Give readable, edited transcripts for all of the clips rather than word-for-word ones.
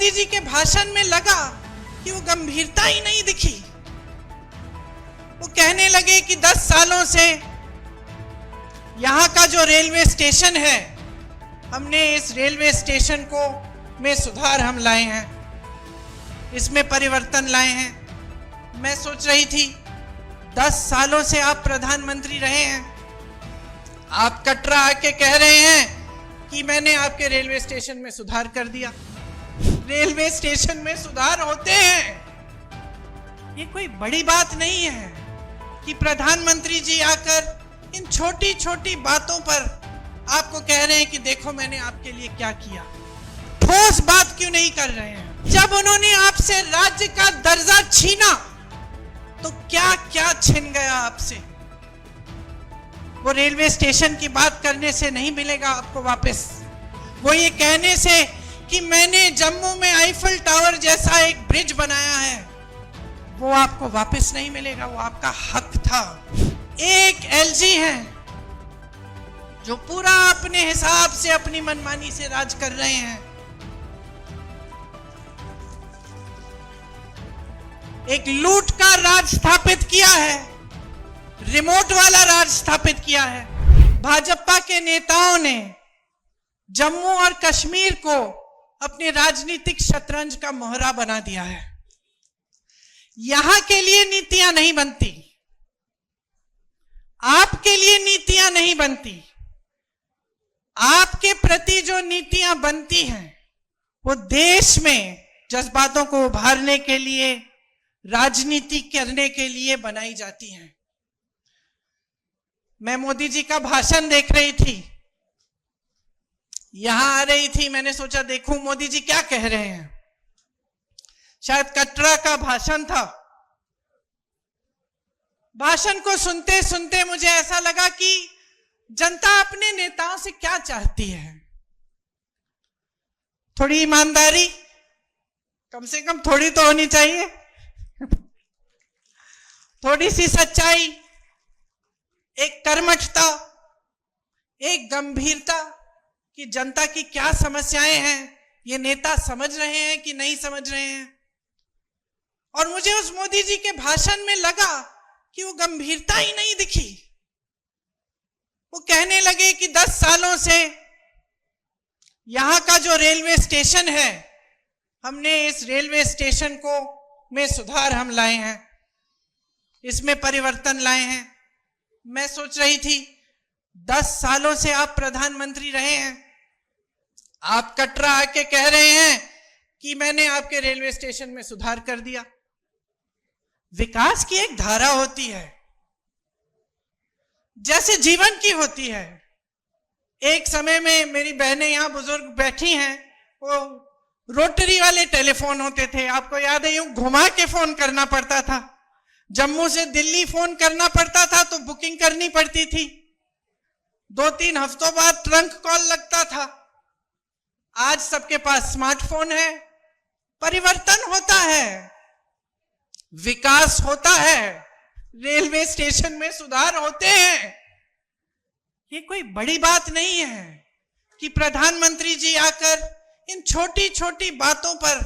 मोदी जी के भाषण में लगा कि वो गंभीरता ही नहीं दिखी। वो कहने लगे कि 10 सालों से यहाँ का जो रेलवे स्टेशन है, हमने इस रेलवे स्टेशन को में सुधार हम लाए हैं, इसमें परिवर्तन लाए हैं। मैं सोच रही थी 10 सालों से आप प्रधानमंत्री रहे हैं, आप कटरा आके कह रहे हैं कि मैंने आपके रेलवे स्टेशन में सुधार कर दिया। रेलवे स्टेशन में सुधार होते हैं, ये कोई बड़ी बात नहीं है कि प्रधानमंत्री जी आकर इन छोटी छोटी बातों पर आपको कह रहे हैं कि देखो मैंने आपके लिए क्या किया। ठोस बात क्यों नहीं कर रहे हैं? जब उन्होंने आपसे राज्य का दर्जा छीना तो क्या क्या छिन गया आपसे? वो रेलवे स्टेशन की बात करने से नहीं मिलेगा आपको वापस। वो ये कहने से कि मैंने जम्मू में आईफल टावर जैसा एक ब्रिज बनाया है, वो आपको वापस नहीं मिलेगा, वो आपका हक था। एक एलजी है जो पूरा अपने हिसाब से अपनी मनमानी से राज कर रहे हैं। एक लूट का राज स्थापित किया है, रिमोट वाला राज स्थापित किया है। भाजपा के नेताओं ने जम्मू और कश्मीर को अपने राजनीतिक शतरंज का मोहरा बना दिया है। यहां के लिए नीतियां नहीं बनती, आपके लिए नीतियां नहीं बनती। आपके प्रति जो नीतियां बनती हैं वो देश में जज्बातों को उभारने के लिए, राजनीति करने के लिए बनाई जाती हैं। मैं मोदी जी का भाषण देख रही थी, यहां आ रही थी, मैंने सोचा देखूं मोदी जी क्या कह रहे हैं। शायद कटरा का भाषण था। भाषण को सुनते सुनते मुझे ऐसा लगा कि जनता अपने नेताओं से क्या चाहती है। थोड़ी ईमानदारी, कम से कम थोड़ी तो होनी चाहिए, थोड़ी सी सच्चाई, एक कर्मठता, एक गंभीरता कि जनता की क्या समस्याएं हैं, ये नेता समझ रहे हैं कि नहीं समझ रहे हैं। और मुझे उस मोदी जी के भाषण में लगा कि वो गंभीरता ही नहीं दिखी। वो कहने लगे कि 10 सालों से यहाँ का जो रेलवे स्टेशन है, हमने इस रेलवे स्टेशन को में सुधार हम लाए हैं, इसमें परिवर्तन लाए हैं। मैं सोच रही थी 10 सालों से आप प्रधानमंत्री रहे हैं, आप कटरा आके कह रहे हैं कि मैंने आपके रेलवे स्टेशन में सुधार कर दिया। विकास की एक धारा होती है, जैसे जीवन की होती है। एक समय में मेरी बहनें यहां बुजुर्ग बैठी हैं, वो रोटरी वाले टेलीफोन होते थे, आपको याद है, यूं घुमा के फोन करना पड़ता था। जम्मू से दिल्ली फोन करना पड़ता था तो बुकिंग करनी पड़ती थी, 2-3 हफ्तों बाद ट्रंक कॉल लगता था। आज सबके पास स्मार्टफोन है। परिवर्तन होता है, विकास होता है, रेलवे स्टेशन में सुधार होते हैं। ये कोई बड़ी बात नहीं है कि प्रधानमंत्री जी आकर इन छोटी छोटी बातों पर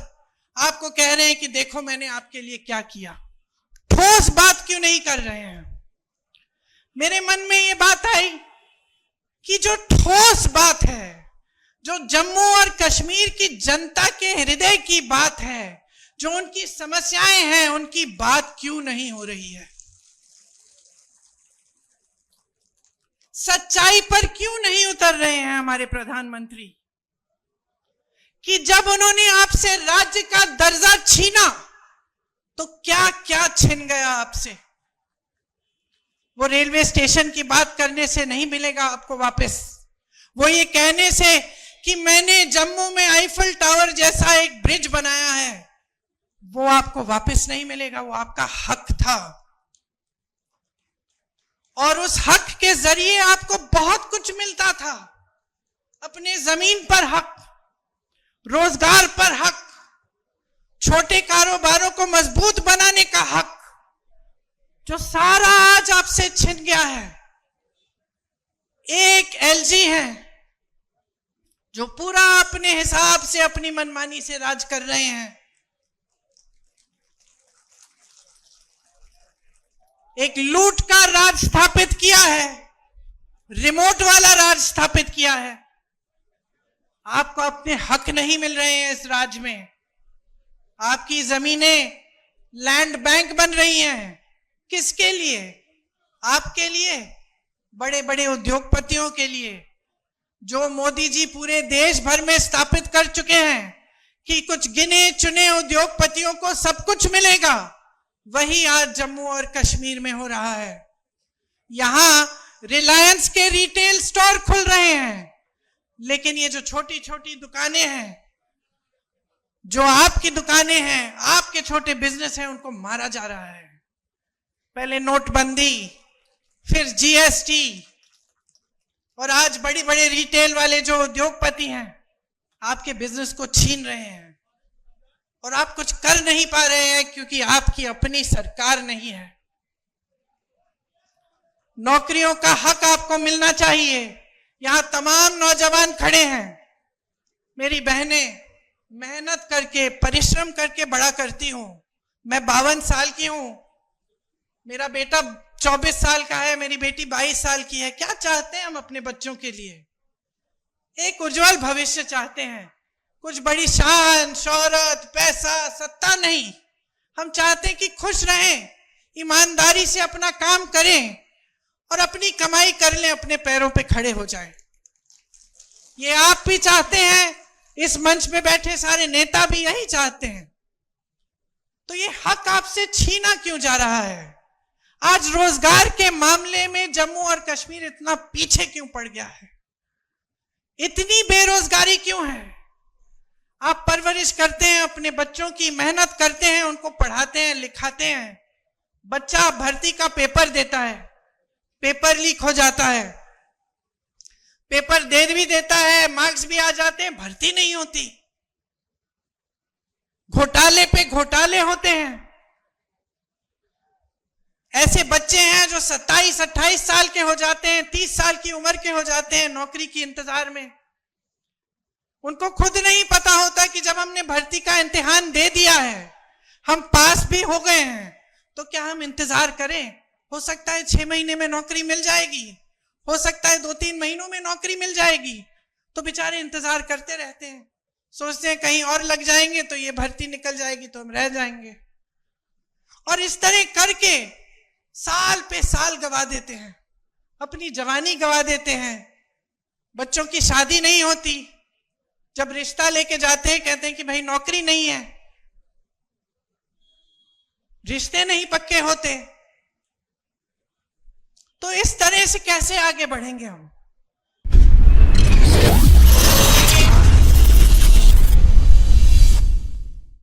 आपको कह रहे हैं कि देखो मैंने आपके लिए क्या किया। ठोस बात क्यों नहीं कर रहे हैं? मेरे मन में ये बात आई कि जो ठोस बात है, जो जम्मू और कश्मीर की जनता के हृदय की बात है, जो उनकी समस्याएं हैं, उनकी बात क्यों नहीं हो रही है? सच्चाई पर क्यों नहीं उतर रहे हैं हमारे प्रधानमंत्री कि जब उन्होंने आपसे राज्य का दर्जा छीना तो क्या क्या छिन गया आपसे? वो रेलवे स्टेशन की बात करने से नहीं मिलेगा आपको वापस। वो ये कहने से कि मैंने जम्मू में आईफल टावर जैसा एक ब्रिज बनाया है, वो आपको वापस नहीं मिलेगा, वो आपका हक था। और उस हक के जरिए आपको बहुत कुछ मिलता था। अपने जमीन पर हक, रोजगार पर हक, छोटे कारोबारों को मजबूत बनाने का हक, जो सारा आज आपसे छिन गया है। एक एलजी है जो पूरा अपने हिसाब से अपनी मनमानी से राज कर रहे हैं। एक लूट का राज स्थापित किया है, रिमोट वाला राज स्थापित किया है। आपको अपने हक नहीं मिल रहे हैं इस राज्य में। आपकी जमीनें लैंड बैंक बन रही हैं। किसके लिए? आपके लिए, बड़े बड़े उद्योगपतियों के लिए, जो मोदी जी पूरे देश भर में स्थापित कर चुके हैं कि कुछ गिने चुने उद्योगपतियों को सब कुछ मिलेगा। वही आज जम्मू और कश्मीर में हो रहा है। यहां रिलायंस के रिटेल स्टोर खुल रहे हैं, लेकिन ये जो छोटी छोटी दुकानें हैं, जो आपकी दुकानें हैं, आपके छोटे बिजनेस हैं, उनको मारा जा रहा है। पहले नोटबंदी, फिर जीएसटी, और आज बड़ी बड़े रिटेल वाले जो उद्योगपति हैं आपके बिजनेस को छीन रहे हैं, और आप कुछ कर नहीं पा रहे हैं क्योंकि आपकी अपनी सरकार नहीं है। नौकरियों का हक आपको मिलना चाहिए। यहां तमाम नौजवान खड़े हैं। मेरी बहनें मेहनत करके, परिश्रम करके बड़ा करती हूं। मैं 52 साल की हूं, मेरा बेटा 24 साल का है, मेरी बेटी 22 साल की है। क्या चाहते हैं हम अपने बच्चों के लिए? एक उज्जवल भविष्य चाहते हैं। कुछ बड़ी शान, शोहरत, पैसा, सत्ता नहीं। हम चाहते हैं कि खुश रहें, ईमानदारी से अपना काम करें और अपनी कमाई कर लें, अपने पैरों पे खड़े हो जाएं। ये आप भी चाहते हैं, इस मंच पे बैठे सारे नेता भी यही चाहते हैं। तो ये हक आपसे छीना क्यों जा रहा है? आज रोजगार के मामले में जम्मू और कश्मीर इतना पीछे क्यों पड़ गया है? इतनी बेरोजगारी क्यों है? आप परवरिश करते हैं अपने बच्चों की, मेहनत करते हैं, उनको पढ़ाते हैं, लिखाते हैं। बच्चा भर्ती का पेपर देता है, पेपर लीक हो जाता है, पेपर दे भी देता है, मार्क्स भी आ जाते हैं, भर्ती नहीं होती। घोटाले पे घोटाले होते हैं। ऐसे बच्चे हैं जो 27-28 साल के हो जाते हैं, 30 साल की उम्र के हो जाते हैं नौकरी की इंतजार में। उनको खुद नहीं पता होता कि जब हमने भर्ती का इम्तिहान दे दिया है, हम पास भी हो गए हैं, तो क्या हम इंतजार करें? हो सकता है 6 महीने में नौकरी मिल जाएगी, हो सकता है 2-3 महीनों में नौकरी मिल जाएगी। तो बेचारे इंतजार करते रहते हैं, सोचते हैं कहीं और लग जाएंगे तो ये भर्ती निकल जाएगी तो हम रह जाएंगे। और इस तरह करके साल पे साल गवा देते हैं, अपनी जवानी गवा देते हैं। बच्चों की शादी नहीं होती, जब रिश्ता लेके जाते हैं कहते हैं कि भाई नौकरी नहीं है, रिश्ते नहीं पक्के होते। तो इस तरह से कैसे आगे बढ़ेंगे हम?